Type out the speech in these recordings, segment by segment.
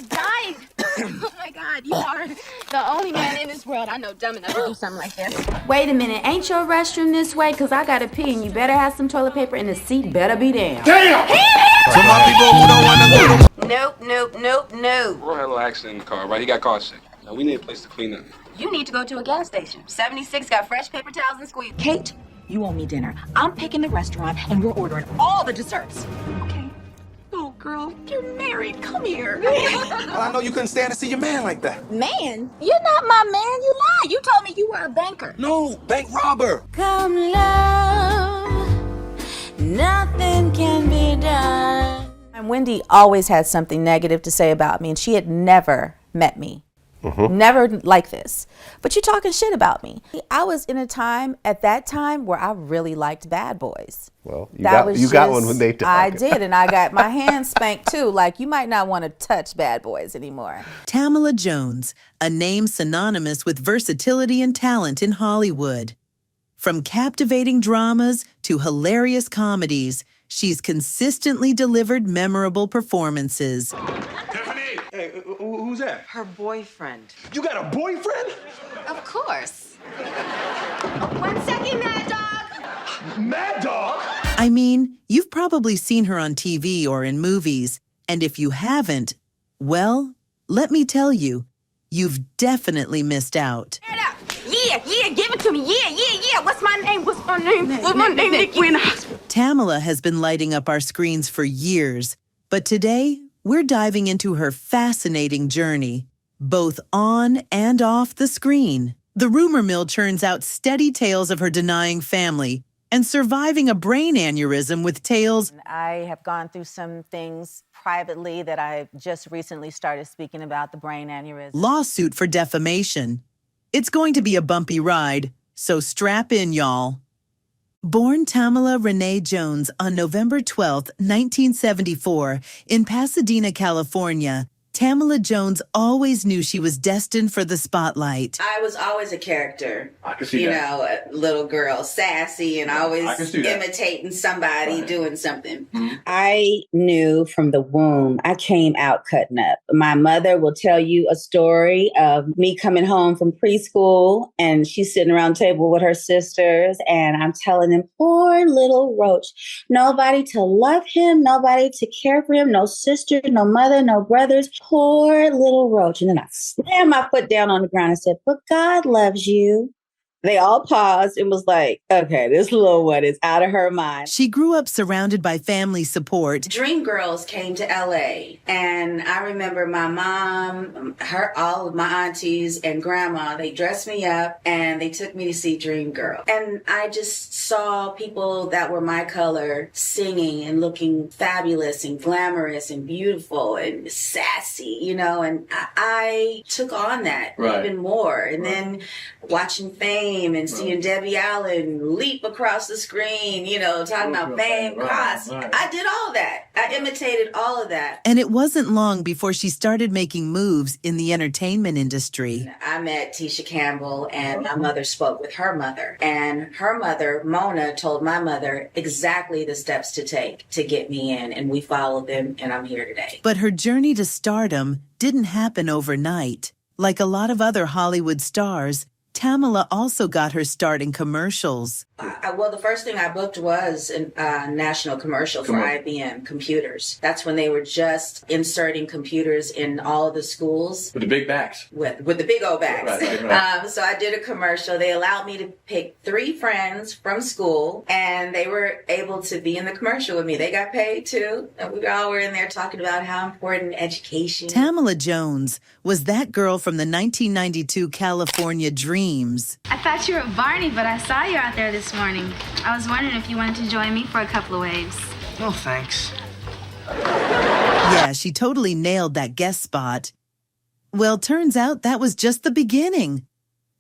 dying. Oh my God, you are the only man in this world I know dumb enough to do something like this. Wait a minute, ain't your restroom this way? Cause I gotta pee and you better have some toilet paper and the seat better be down. Damn! So my people who don't wanna go to Nope. Roy had a little accident in the car, right? He got car sick. Now we need a place to clean up. You need to go to a gas station. 76 got fresh paper towels and squeeze. Kate, you owe me dinner. I'm picking the restaurant and we're ordering all the desserts. Okay. Oh, girl, you're married. Come here. Well, I know you couldn't stand to see your man like that. Man, you're not my man. You lied. You told me you were a banker. No, bank robber. Come love, nothing can be done. And Wendy always had something negative to say about me, and she had never met me. Never like this. But you're talking shit about me. I was in a time at that time where I really liked bad boys. Well, you got one when they talk. I did, and I got my hands spanked too. Like, you might not want to touch bad boys anymore. Tamala Jones, a name synonymous with versatility and talent in Hollywood. From captivating dramas to hilarious comedies, she's consistently delivered memorable performances. Hey, who's that? Her boyfriend. You got a boyfriend? Of course. 1 second, Mad Dog. Mad Dog? I mean, you've probably seen her on TV or in movies, and if you haven't, well, let me tell you, you've definitely missed out. Yeah, give it to me. Yeah. What's my name? What's my name, Nikki? Tamala has been lighting up our screens for years, but today we're diving into her fascinating journey, both on and off the screen. The rumor mill churns out steady tales of her denying family and surviving a brain aneurysm with tales. I have gone through some things privately that I just recently started speaking about, the brain aneurysm. Lawsuit for defamation. It's going to be a bumpy ride, so strap in, y'all. Born Tamala Renee Jones on November 12, 1974, in Pasadena, California, Tamala Jones always knew she was destined for the spotlight. I was always a character. I can see that. You know, a little girl, sassy, and always imitating somebody doing something. Mm-hmm. I knew from the womb I came out cutting up. My mother will tell you a story of me coming home from preschool and she's sitting around the table with her sisters and I'm telling them, poor little Roach, nobody to love him, nobody to care for him, no sister, no mother, no brothers. Poor little Roach. And then I slammed my foot down on the ground and said, but God loves you. They all paused and was like, okay, this little one is out of her mind. She grew up surrounded by family support. Dream Girls came to LA, and I remember my mom, all of my aunties and grandma, they dressed me up and they took me to see Dream Girl. And I just saw people that were my color singing and looking fabulous and glamorous and beautiful and sassy, you know, and I took on that even more. And then watching Fame and seeing Debbie Allen leap across the screen, you know, talking about fame, cross. I did all that. I imitated all of that. And it wasn't long before she started making moves in the entertainment industry. I met Tisha Campbell and my mother spoke with her mother. And her mother, Mona, told my mother exactly the steps to take to get me in. And we followed them and I'm here today. But her journey to stardom didn't happen overnight. Like a lot of other Hollywood stars, Tamala also got her start in commercials. Well, the first thing I booked was a national commercial for IBM computers. That's when they were just inserting computers in all of the schools. With the big bags. With the big old bags. Right. So I did a commercial. They allowed me to pick 3 friends from school, and they were able to be in the commercial with me. They got paid, too. And we all were in there talking about how important education. Tamala Jones was that girl from the 1992 California Dreams. I thought you were Barney, but I saw you out there this morning. I was wondering if you wanted to join me for a couple of waves. No, thanks. Yeah, she totally nailed that guest spot. Well, turns out that was just the beginning.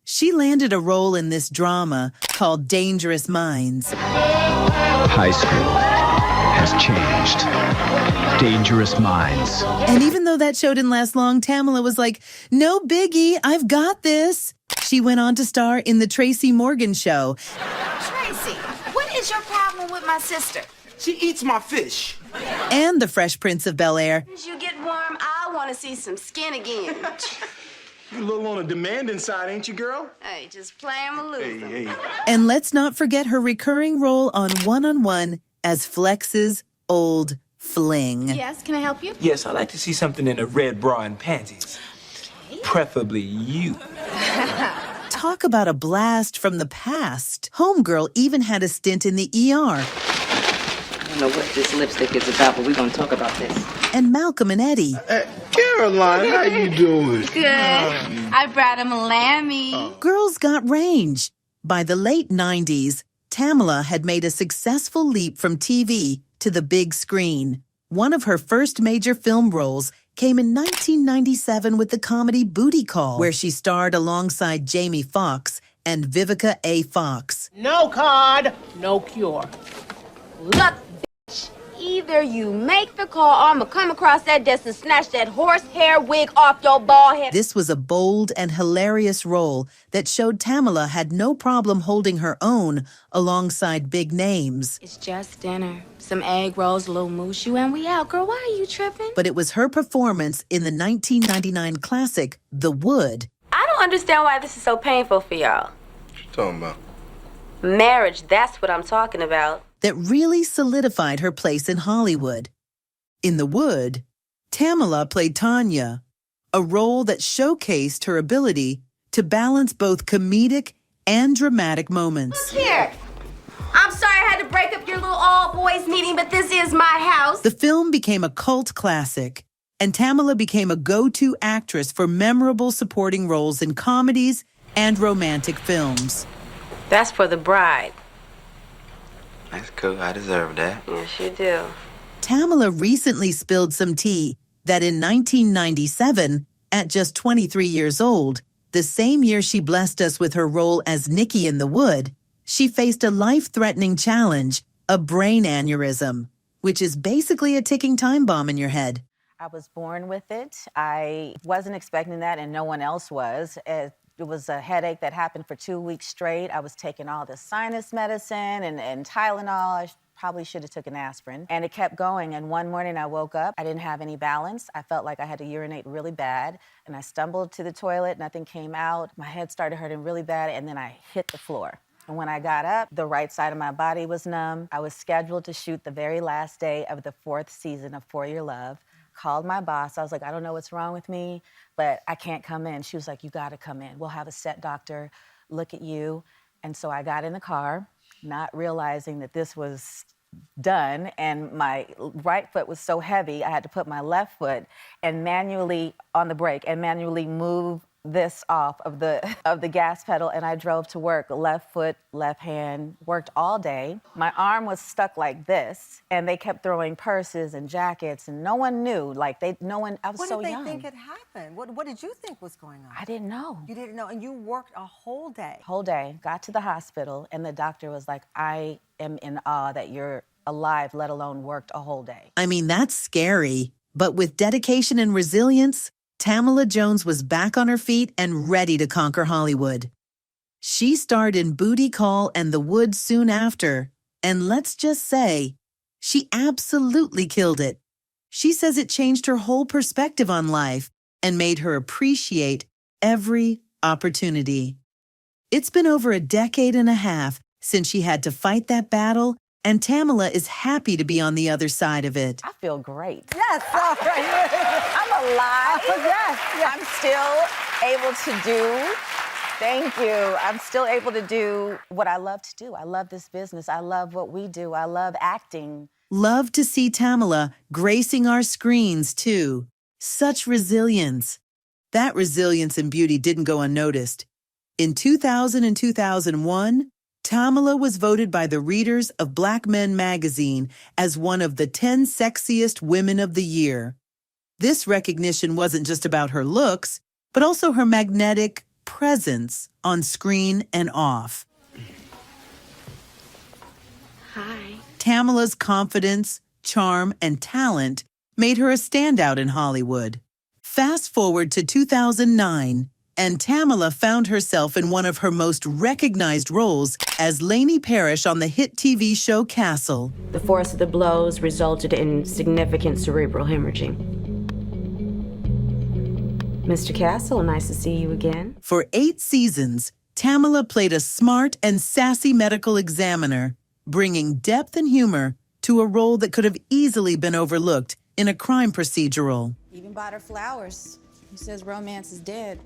She landed a role in this drama called Dangerous Minds. High school has changed. Dangerous Minds. And even though that show didn't last long, Tamala was like, no biggie, I've got this. She went on to star in The Tracy Morgan Show. Tracy, what is your problem with my sister? She eats my fish. And The Fresh Prince of Bel-Air. As you get warm, I want want to see some skin again. You a little on the demanding side, ain't you, girl? Hey, just play 'em or lose 'em. Hey. And let's not forget her recurring role on One as Flex's old fling. Yes, can I help you? Yes, I'd like to see something in a red bra and panties. Preferably you. Talk about a blast from the past. Homegirl even had a stint in the ER. I don't know what this lipstick is about, but we're gonna talk about this. And Malcolm and Eddie. Caroline, how you doing? Good. I brought him a lammy. Girls got range. By the late 90s, Tamala had made a successful leap from TV to the big screen. One of her first major film roles came in 1997 with the comedy Booty Call, where she starred alongside Jamie Foxx and Vivica A. Fox. No card, no cure. Look, bitch. Either you make the call or I'm gonna come across that desk and snatch that horsehair wig off your bald head. This was a bold and hilarious role that showed Tamala had no problem holding her own alongside big names. It's just dinner. Some egg rolls, a little mushu, and we out. Girl, why are you tripping? But it was her performance in the 1999 classic, The Wood. I don't understand why this is so painful for y'all. What you talking about? Marriage, that's what I'm talking about. That really solidified her place in Hollywood. In The Wood, Tamala played Tanya, a role that showcased her ability to balance both comedic and dramatic moments. Here. I'm sorry I had to break up your little all-boys meeting, but this is my house. The film became a cult classic, and Tamala became a go-to actress for memorable supporting roles in comedies and romantic films. That's for the bride. That's cool. I deserve that. Yes, you do. Tamala recently spilled some tea that in 1997, at just 23 years old, the same year she blessed us with her role as Nikki in The Wood, she faced a life-threatening challenge, a brain aneurysm, which is basically a ticking time bomb in your head. I was born with it. I wasn't expecting that, and no one else was. It was a headache that happened for 2 weeks straight. I was taking all this sinus medicine and Tylenol. I probably should have took an aspirin. And it kept going. And one morning I woke up. I didn't have any balance. I felt like I had to urinate really bad. And I stumbled to the toilet. Nothing came out. My head started hurting really bad. And then I hit the floor. And when I got up, the right side of my body was numb. I was scheduled to shoot the very last day of the 4th season of For Your Love. Called my boss. I was like, I don't know what's wrong with me, but I can't come in. She was like, you gotta come in. We'll have a set doctor look at you. And so I got in the car, not realizing that this was done, and my right foot was so heavy, I had to put my left foot and manually on the brake and manually move this off of the gas pedal, and I drove to work. Left foot, left hand, worked all day. My arm was stuck like this, and they kept throwing purses and jackets, and no one knew. I was so young. What did they think had happened? What did you think was going on? I didn't know. You didn't know, and you worked a whole day. Whole day. Got to the hospital, and the doctor was like, I am in awe that you're alive, let alone worked a whole day. I mean, that's scary. But with dedication and resilience, Tamala Jones was back on her feet and ready to conquer Hollywood. She starred in Booty Call and The Wood soon after, and let's just say, she absolutely killed it. She says it changed her whole perspective on life and made her appreciate every opportunity. It's been over a decade and a half since she had to fight that battle, and Tamala is happy to be on the other side of it. I feel great. Yes, all right. I'm alive. Yes. I'm still able to do. Thank you. I'm still able to do what I love to do. I love this business. I love what we do. I love acting. Love to see Tamala gracing our screens, too. Such resilience. That resilience and beauty didn't go unnoticed. In 2000 and 2001, Tamala was voted by the readers of Black Men magazine as one of the 10 sexiest women of the year. This recognition wasn't just about her looks, but also her magnetic presence on screen and off. Hi. Tamala's confidence, charm, and talent made her a standout in Hollywood. Fast forward to 2009, and Tamala found herself in one of her most recognized roles as Lainey Parrish on the hit TV show Castle. The force of the blows resulted in significant cerebral hemorrhaging. Mr. Castle, nice to see you again. For 8 seasons, Tamala played a smart and sassy medical examiner, bringing depth and humor to a role that could have easily been overlooked in a crime procedural. Even bought her flowers. Who says romance is dead?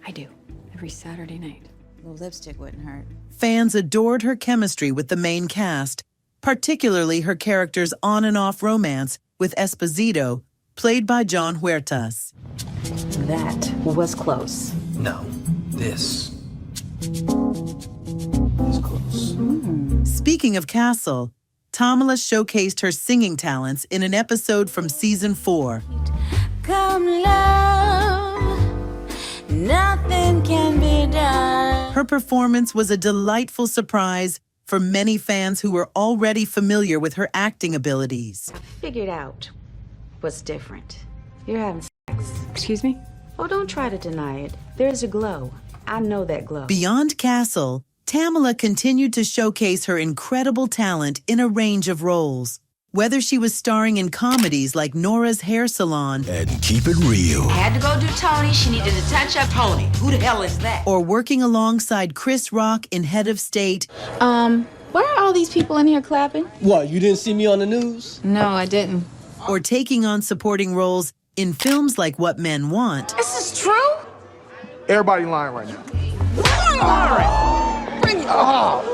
I do, every Saturday night. A little lipstick wouldn't hurt. Fans adored her chemistry with the main cast, particularly her character's on and off romance with Esposito, played by John Huertas. That was close. No, this is close. Speaking of Castle, Tamala showcased her singing talents in an episode from season 4. Come love, nothing can be done. Her performance was a delightful surprise for many fans who were already familiar with her acting abilities. Figured out what's different. You're having sex. Excuse me? Oh, don't try to deny it. There's a glow. I know that glow. Beyond Castle, Tamala continued to showcase her incredible talent in a range of roles. Whether she was starring in comedies like Nora's Hair Salon And keep it real. Had to go do Tony. She needed to touch up Tony. Who the hell is that? or working alongside Chris Rock in Head of State, Why are all these people in here clapping? What, you didn't see me on the news? No, I didn't. or taking on supporting roles in films like What Men Want, This is true? Everybody lying right now.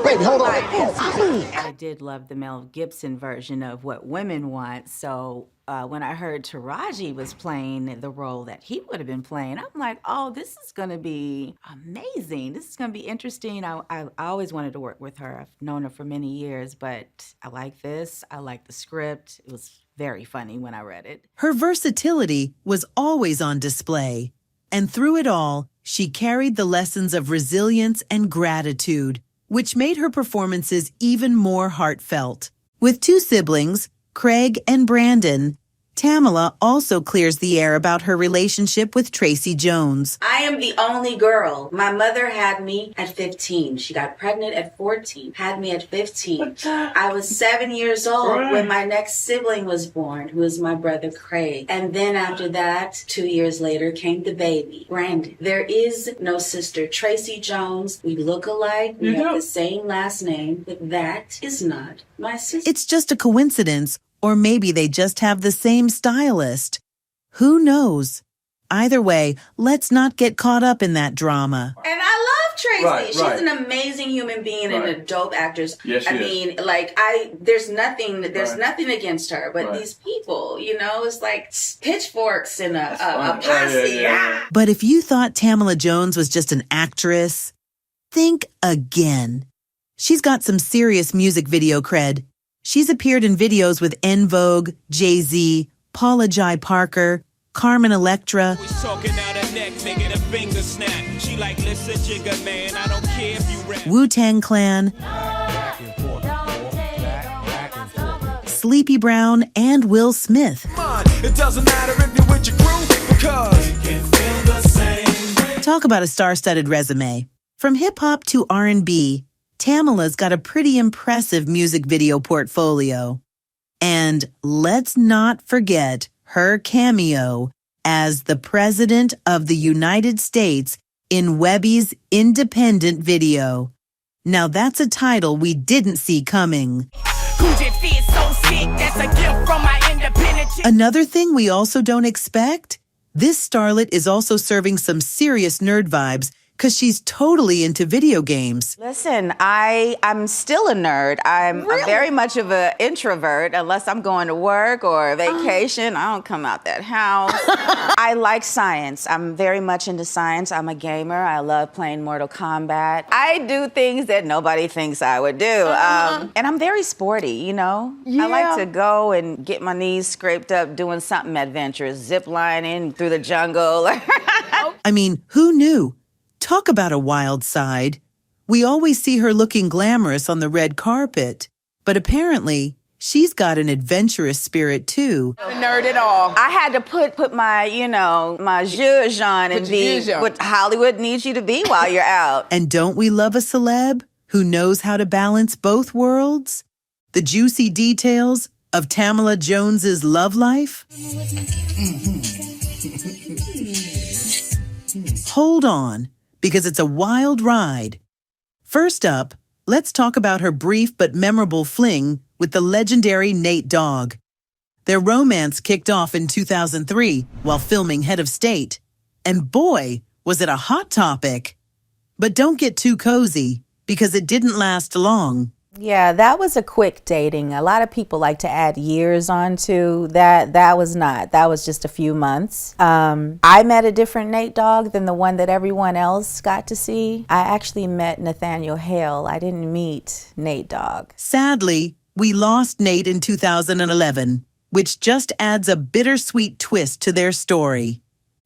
Baby, hold on. I did love the Mel Gibson version of What Women Want, so when I heard Taraji was playing the role that he would have been playing, I'm like, oh, this is going to be amazing. This is going to be interesting. I always wanted to work with her. I've known her for many years, but I like this. I like the script. It was very funny when I read it. her versatility was always on display. And through it all, she carried the lessons of resilience and gratitude, which made her performances even more heartfelt. With 2 siblings, Craig and Brandon, Tamala also clears the air about her relationship with Tracy Jones. I am the only girl. My mother had me at 15. She got pregnant at 14, had me at 15. I was 7 years old when my next sibling was born, who was my brother Craig. And then after that, 2 years later, came the baby, Brandon. There is no sister Tracy Jones. We look alike. We have the same last name, but that is not my sister. It's just a coincidence, or maybe they just have the same stylist. Who knows? Either way, let's not get caught up in that drama. And I love Tracy. Right, She's right. an amazing human being and a dope actress. Yes, she I is. mean, there's nothing against her, but these people, it's like pitchforks and a posse. Ah! But if you thought Tamala Jones was just an actress, think again. She's got some serious music video cred. She's appeared in videos with En Vogue, Jay-Z, Paula Jai Parker, Carmen Electra, Wu-Tang Clan, Sleepy Brown, and Will Smith. It doesn't matter if you're with your crew, because you can feel the same. Talk about a star-studded resume. From hip-hop to R&B, Tamala's got a pretty impressive music video portfolio. And let's not forget her cameo as the President of the United States in Webby's independent video. Now that's a title we didn't see coming. Another thing we also don't expect? This starlet is also serving some serious nerd vibes because she's totally into video games. Listen, I'm still a nerd. I'm very much of an introvert unless I'm going to work or vacation. I don't come out that house. I like science. I'm very much into science. I'm a gamer. I love playing Mortal Kombat. I do things that nobody thinks I would do. And I'm very sporty, I like to go and get my knees scraped up doing something adventurous, zip lining through the jungle. I mean, who knew? Talk about a wild side. We always see her looking glamorous on the red carpet, but apparently she's got an adventurous spirit too. No nerd at all. I had to put my, my zhuzh on and be what Hollywood needs you to be while you're out. And don't we love a celeb who knows how to balance both worlds? The juicy details of Tamala Jones's love life? Hold on, because it's a wild ride. First up, let's talk about her brief but memorable fling with the legendary Nate Dogg. Their romance kicked off in 2003 while filming Head of State. And boy, was it a hot topic. But don't get too cozy, because it didn't last long. Yeah, that was a quick dating. A lot of people like to add years onto that. That was not. That was just a few months. I met a different Nate Dogg than the one that everyone else got to see. I actually met Nathaniel Hale. I didn't meet Nate Dogg. Sadly, we lost Nate in 2011, which just adds a bittersweet twist to their story.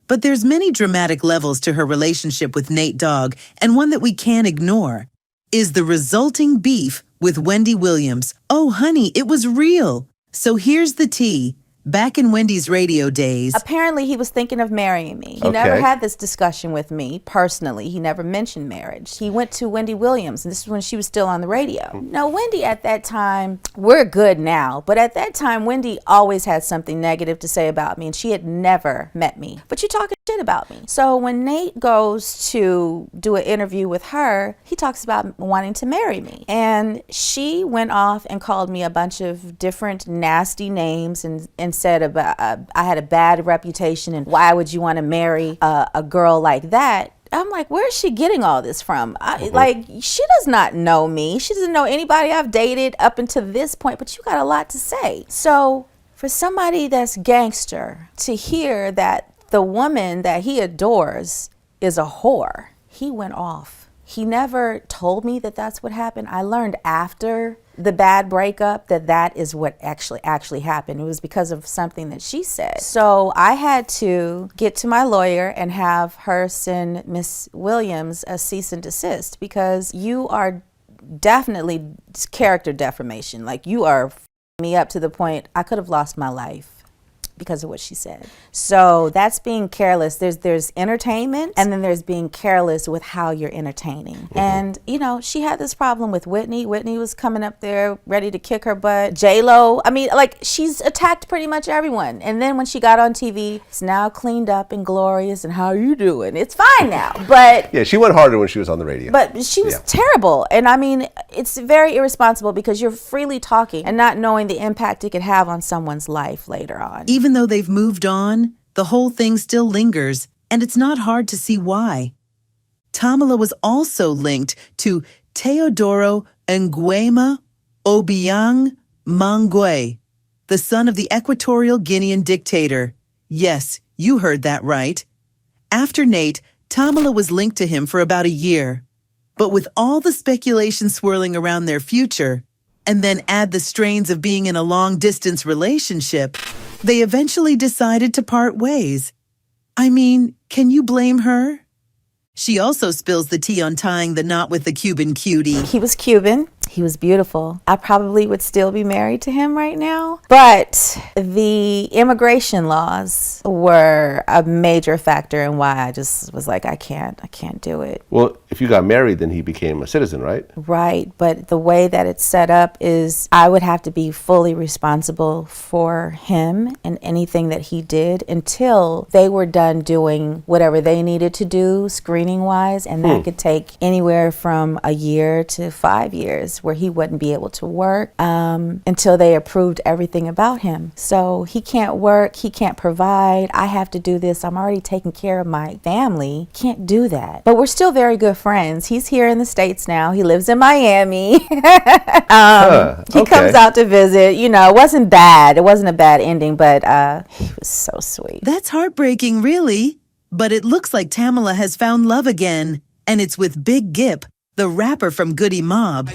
But there's many dramatic levels to her relationship with Nate Dogg, and one that we can't ignore is the resulting beef with Wendy Williams. Oh, honey, it was real. So here's the tea. Back in Wendy's radio days, apparently he was thinking of marrying me. He never had this discussion with me personally. He never mentioned marriage. He went to Wendy Williams, and this is when she was still on the radio. Now, Wendy at that time, we're good now, but at that time, Wendy always had something negative to say about me, and she had never met me. But you're talking shit about me. So when Nate goes to do an interview with her, he talks about wanting to marry me. And she went off and called me a bunch of different nasty names and said about I had a bad reputation and why would you want to marry a girl like that? I'm like, where is she getting all this from? Like, she does not know me. She doesn't know anybody I've dated up until this point, but you got a lot to say. So for somebody that's gangster to hear that the woman that he adores is a whore, he went off. He never told me that that's what happened. I learned after the bad breakup that is what actually happened. It was because of something that she said. So I had to get to my lawyer and have her send Miss Williams a cease and desist, because you are definitely character defamation. Like, you are me up to the point I could have lost my life because of what she said. So that's being careless. There's entertainment, and then there's being careless with how you're entertaining. And, you know, she had this problem with Whitney. Whitney was coming up there ready to kick her butt. J-Lo, I mean, like, she's attacked pretty much everyone. And then when she got on TV, it's now cleaned up and glorious, and how you doing? It's fine now. But yeah, she went harder when she was on the radio. But she was terrible. And I mean, it's very irresponsible, because you're freely talking and not knowing the impact it could have on someone's life later on. Even though they've moved on, the whole thing still lingers, and it's not hard to see why. Tamala was also linked to Teodoro Nguema Obiang Mangue, the son of the Equatorial Guinean dictator. Yes, you heard that right. After Nate, Tamala was linked to him for about a year. But with all the speculation swirling around their future, and then add the strains of being in a long-distance relationship, they eventually decided to part ways. I mean, can you blame her? She also spills the tea on tying the knot with the Cuban cutie. He was Cuban. He was beautiful. I probably would still be married to him right now. But the immigration laws were a major factor in why I just was like, I can't do it. Well, if you got married, then he became a citizen, right? Right, but the way that it's set up is I would have to be fully responsible for him and anything that he did until they were done doing whatever they needed to do screening-wise, and that could take anywhere from a year to 5 years, where he wouldn't be able to work until they approved everything about him. So he can't work, he can't provide. I have to do this. I'm already taking care of my family. Can't do that. But we're still very good friends. He's here in the States now. He lives in Miami. He comes out to visit. You know, it wasn't bad. It wasn't a bad ending, but he was so sweet. That's heartbreaking, really. But it looks like Tamala has found love again. And it's with Big Gip, the rapper from Goody Mob.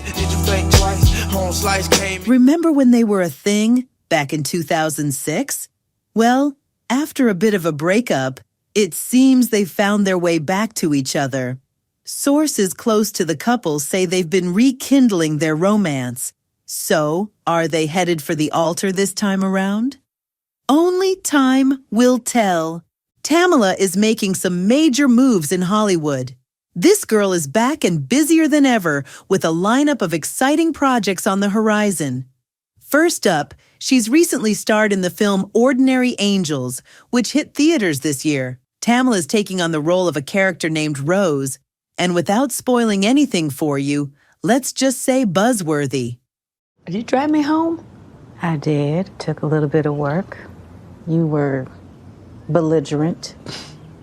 Remember when they were a thing back in 2006? Well, after a bit of a breakup, it seems they found their way back to each other. Sources close to the couple say they've been rekindling their romance. So, are they headed for the altar this time around? Only time will tell. Tamala is making some major moves in Hollywood. This girl is back and busier than ever with a lineup of exciting projects on the horizon. First up, she's recently starred in the film Ordinary Angels, which hit theaters this year. Tamala is taking on the role of a character named Rose, and without spoiling anything for you, let's just say buzzworthy. Did you drive me home? I did. Took a little bit of work. You were belligerent.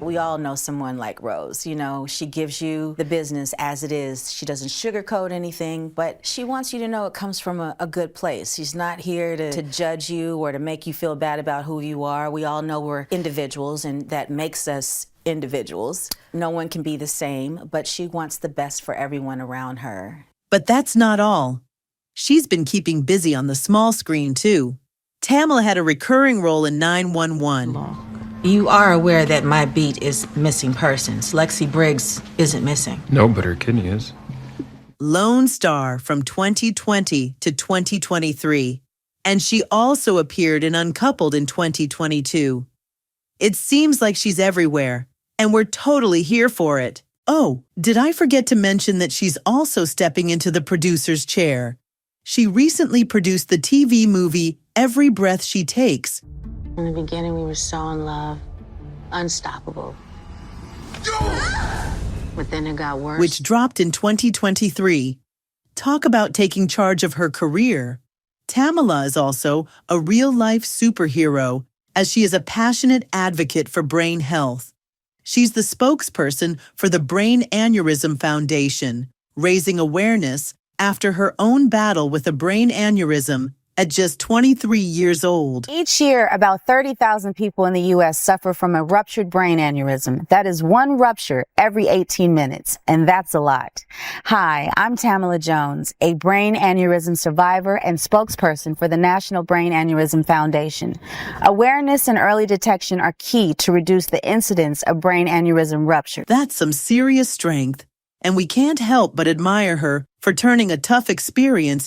We all know someone like Rose. You know, she gives you the business as it is. She doesn't sugarcoat anything, but she wants you to know it comes from a good place. She's not here to judge you or to make you feel bad about who you are. We all know we're individuals, and that makes us individuals. No one can be the same, but she wants the best for everyone around her. But that's not all. She's been keeping busy on the small screen, too. Tamala had a recurring role in 911. You are aware that my beat is missing persons. Lexi Briggs isn't missing. No, but her kidney is. Lone Star from 2020 to 2023. And she also appeared in Uncoupled in 2022. It seems like she's everywhere, and we're totally here for it. Oh, did I forget to mention that she's also stepping into the producer's chair? She recently produced the TV movie Every Breath She Takes. In the beginning, we were so in love, unstoppable. But then it got worse. Which dropped in 2023. Talk about taking charge of her career. Tamala is also a real-life superhero, as she is a passionate advocate for brain health. She's the spokesperson for the Brain Aneurysm Foundation, raising awareness after her own battle with a brain aneurysm at just 23 years old. Each year, about 30,000 people in the U.S. suffer from a ruptured brain aneurysm. That is one rupture every 18 minutes, and that's a lot. Hi, I'm Tamala Jones, a brain aneurysm survivor and spokesperson for the National Brain Aneurysm Foundation. Awareness and early detection are key to reduce the incidence of brain aneurysm rupture. That's some serious strength, and we can't help but admire her for turning a tough experience